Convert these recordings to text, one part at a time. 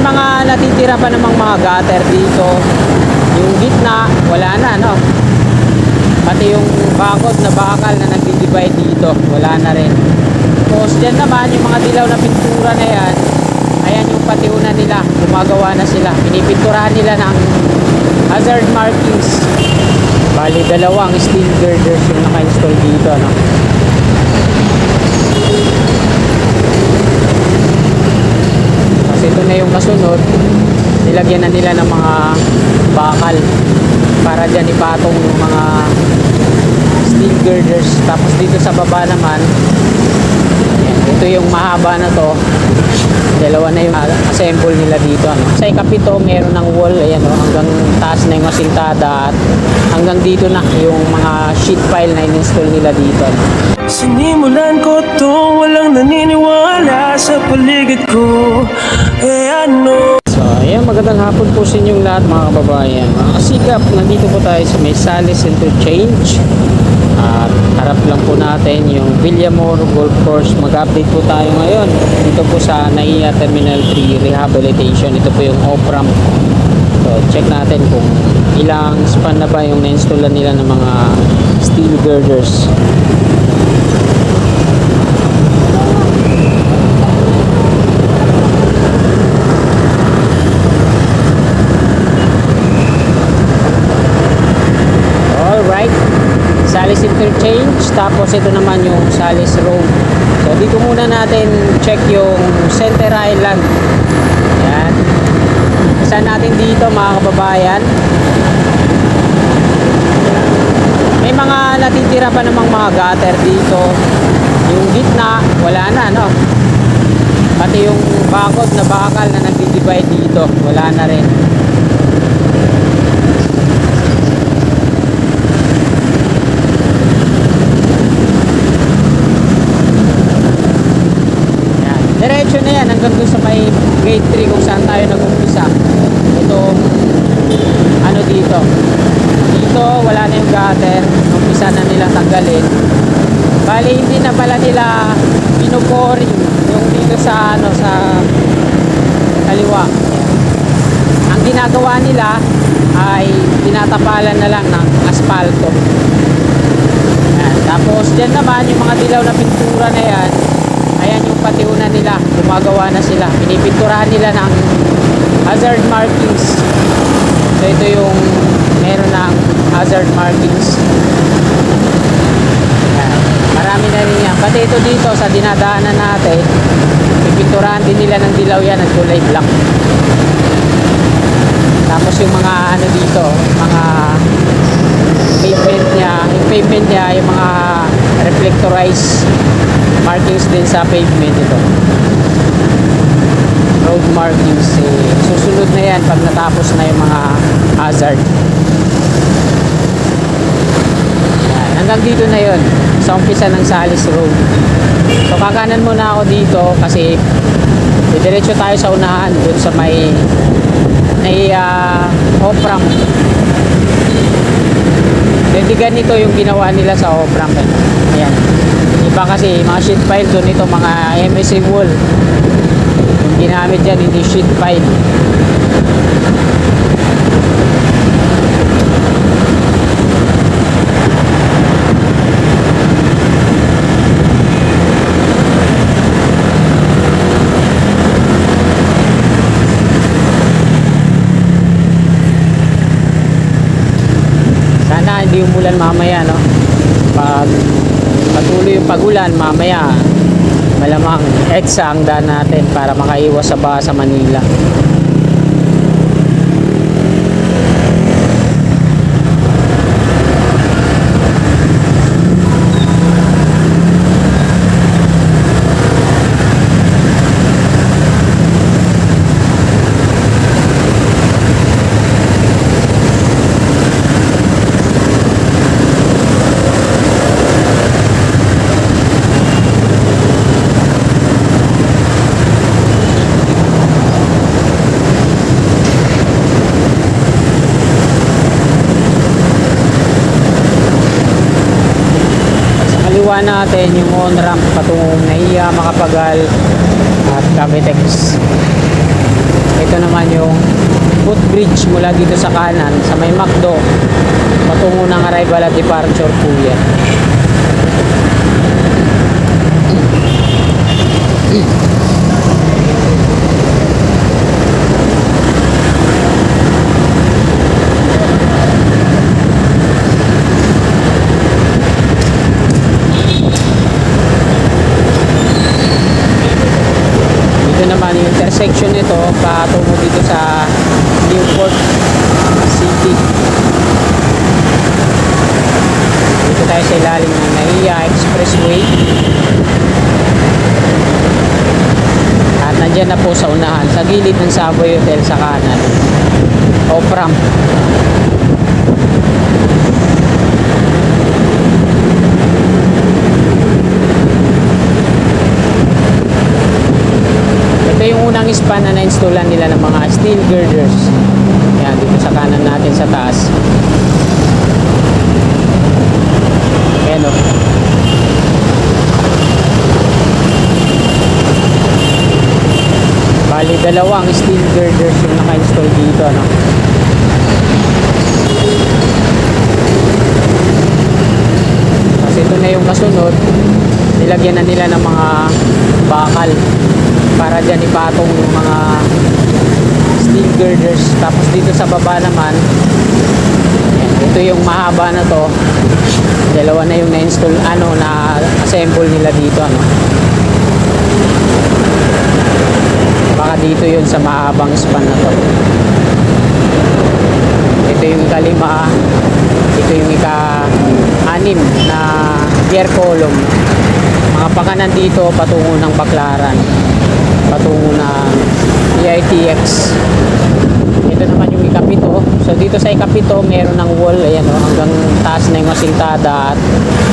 mga natitira pa namang mga gutter dito. Yung gitna, wala na, no? Pati yung bakod na bakal na nagdi-divide dito, wala na rin. Tapos dyan naman, yung mga dilaw na pintura na yan, ayan yung patiunan nila, gumagawa na sila. Pinipinturahan nila ng hazard markings. Bali, dalawang steel girders yung naka-install dito, no? Kasi ito na yung kasunod, nilagyan na nila ng mga bakal para dyan ipatong yung mga steel girders. Tapos dito sa baba naman, ayan, ito yung mahaba na to, dalawa na yung assemble nila dito, ano? Sa ikapito meron ng wall, ayan, oh, hanggang taas na yung asintada at hanggang dito na yung mga sheet pile na in-install nila dito, ano? Sinimulan ko to, walang naniniwala sa paligid ko. Ano? So, ayan, magandang hapon po sa inyong lahat, mga kababayan. Mga kasikap, nandito po tayo sa may Sales Interchange. At harap lang po natin yung Villamor Golf Course. Mag-update po tayo ngayon dito po sa NAIA Terminal 3 Rehabilitation. Ito po yung off-ramp. So, check natin kung ilang span na ba yung na-installan nila ng mga steel girders. Sales Interchange, tapos ito naman yung Sales Road. So dito muna natin check yung Center Island. Ayan, isa natin dito, mga kababayan. May mga natitira pa namang mga gutter dito. Yung gitna, wala na, no? Pati yung bakod na bakal na nagdi-divide dito, wala na rin. Diretso na yan hanggang doon sa may gate 3 kung saan tayo nag-umpisa. Itong ano dito, wala na yung gutter, umpisa na nila tanggalin. Bali, hindi na pala nila pinuporing yung dito sa ano, sa kaliwa. Ang ginagawa nila ay tinatapalan na lang ng asfalto. Ayan. Tapos dyan naman yung mga dilaw na pintura na yan, ayan yung patiunan nila, gumagawa na sila. Pinipinturahan nila ng hazard markings. So ito yung meron ng hazard markings. Ayan. Marami na rin yan. Pati ito dito sa dinadaanan natin, pipinturahan din nila ng dilaw yan at kulay black. Tapos yung mga ano dito, mga pavement niya, yung mga reflectorized markings din sa pavement ito. Road markings, susunod na yan pag natapos na yung mga hazard. Yan, hanggang dito na yun sa umpisa ng Sales Road. So kakanan muna ako dito kasi diretso tayo sa unahan dun sa may off-ramp. Hindi ganito yung ginawa nila sa off-ramp. Ayan. Iba kasi mga sheet pile doon, ito mga MSA wall yung ginamit dyan, hindi sheet pile. Sana hindi umulan mamaya, no? Pag patuloy yung pagulan mamaya, malamang EDSA ang daan natin para makaiwas sa baha sa Manila. kaliwa natin yung on-ramp patungong NAIA, Macapagal at Cavitex. Ito naman yung footbridge mula dito sa kanan sa may McDo patungo ng arrival at departure po yan. Dito naman yung intersection nito patungo dito sa Newport City. Dito tayo sa ilalim ng NAIA Expressway. At nandyan na po sa unahan, sa gilid ng Savoy Hotel sa kanan. Off-ramp. Ito yung unang span na na-installan nila ng mga steel girders. Yan, dito sa kanan natin sa taas. Ayan o. Bali, dalawang steel girders yung naka-install dito, no? Kasi ito na yung kasunod, nilagyan na nila ng mga bakal para dyan ipatong yung mga steel girders. Tapos dito sa baba naman, ito yung mahaba na to, dalawa na yung na-install, na-assemble nila dito, ano. Baka dito yun sa mahabang span na to. Ito yung ikalima, ito yung ika-anim na gear column. Mga pakanan dito patungo ng Baclaran, patungo ng PITX. Ito naman yung ikapito. So dito sa ikapito meron ng wall, ayan o, hanggang taas na yung asintada at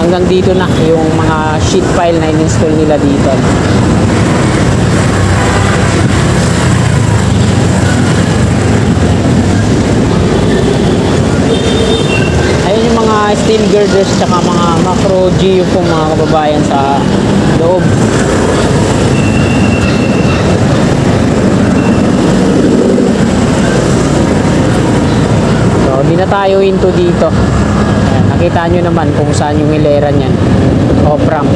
hanggang dito na yung mga sheet pile na in-install nila dito. Ayun yung mga steel girders tsaka mga macro G po mga kababayan sa loob. So di na tayo into dito. Ayan, nakita nyo naman kung saan yung hilera nyan, off-ramp.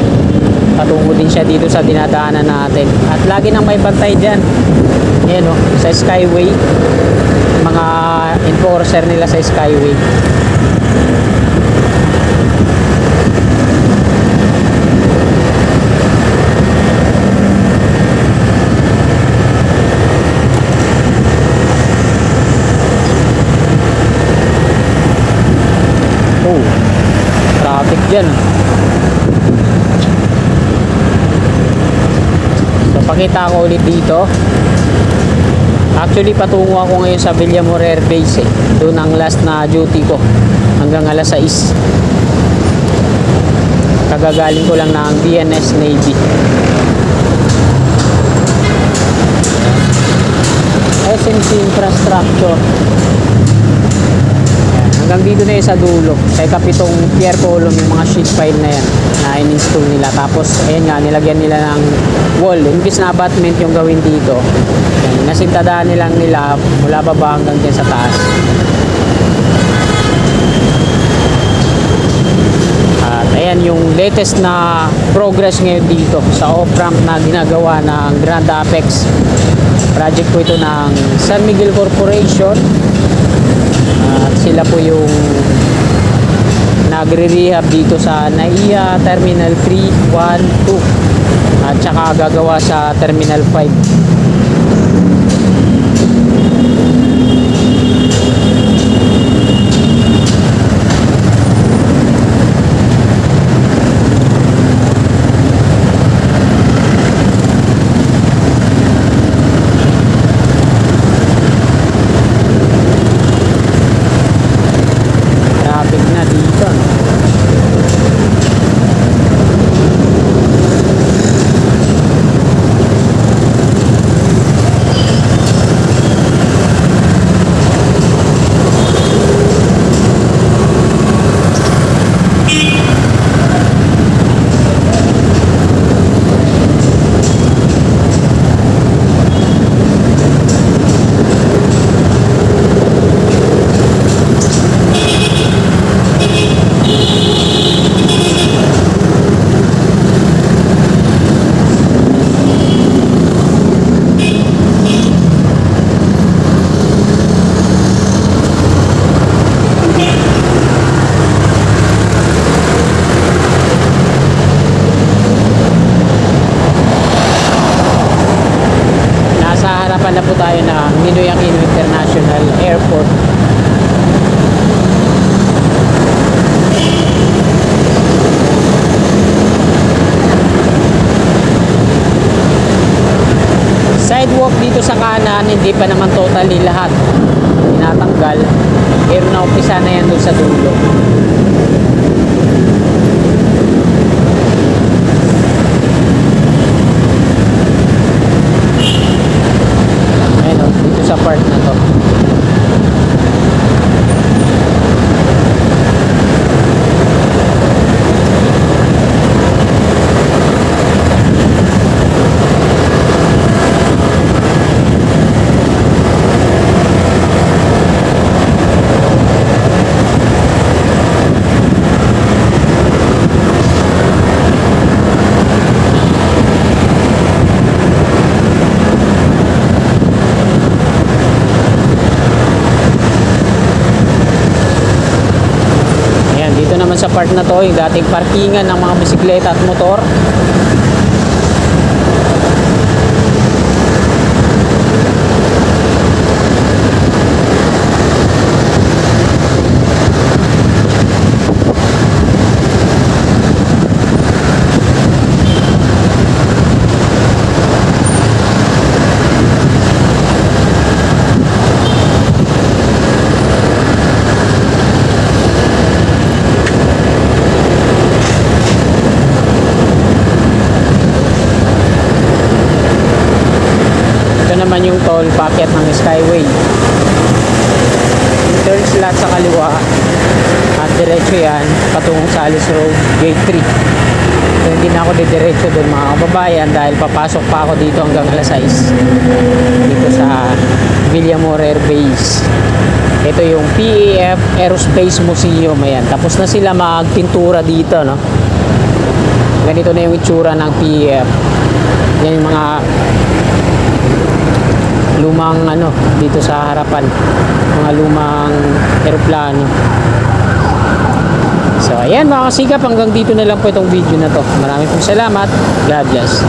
Patungo din siya dito sa dinadaanan natin at lagi nang may bantay dyan. Ayan o, sa Skyway, mga enforcer nila sa Skyway. Oh, traffic dyan. So pakita ko ulit dito. Actually patungo ako ngayon sa Villamor Air Base, doon ang last na duty ko hanggang alas 6. Kagagaling ko lang ng DNS Navy. SMC Infrastructure. Hanggang dito na yun sa dulo, sa ikapitong pier column, yung mga sheet pile na yan na in-install nila. Tapos ayan nga, nilagyan nila ng wall, imbis na abutment yung gawin dito, yan, nasintadaan nilang nila mula baba hanggang dyan sa taas. At ayan yung latest na progress ngayon dito sa off-ramp na ginagawa ng Grand Apex. Project po ito ng San Miguel Corporation. At sila po yung nagre-rehab dito sa NAIA Terminal 3, 1, 2 at saka gagawa sa Terminal 5. na po tayo ng Ninoy Aquino International Airport. Sidewalk dito sa kanan, hindi pa naman totally lahat tinatanggal. Pero naumpisa na yan doon sa dulo. Ayun o, dito sa part na to. Dito naman sa part na to, yung dating parkingan ng mga bisikleta at motor. Naman yung toll pocket ng Skyway. Turn slot sa kaliwa at diretso yan patungong sa Alice Road Gate 3. So hindi na ako didiretso doon mga kababayan dahil papasok pa ako dito hanggang alas 6 dito sa Villamor Air Base. Ito yung PAF Aerospace Museum. Ayan, tapos na sila magpintura dito, no? Ganito na yung itsura ng PAF. Yan yung mga lumang dito sa harapan, mga lumang eroplano. So ayan mga kasikap, hanggang dito na lang po itong video na to. Maraming pong salamat. God bless.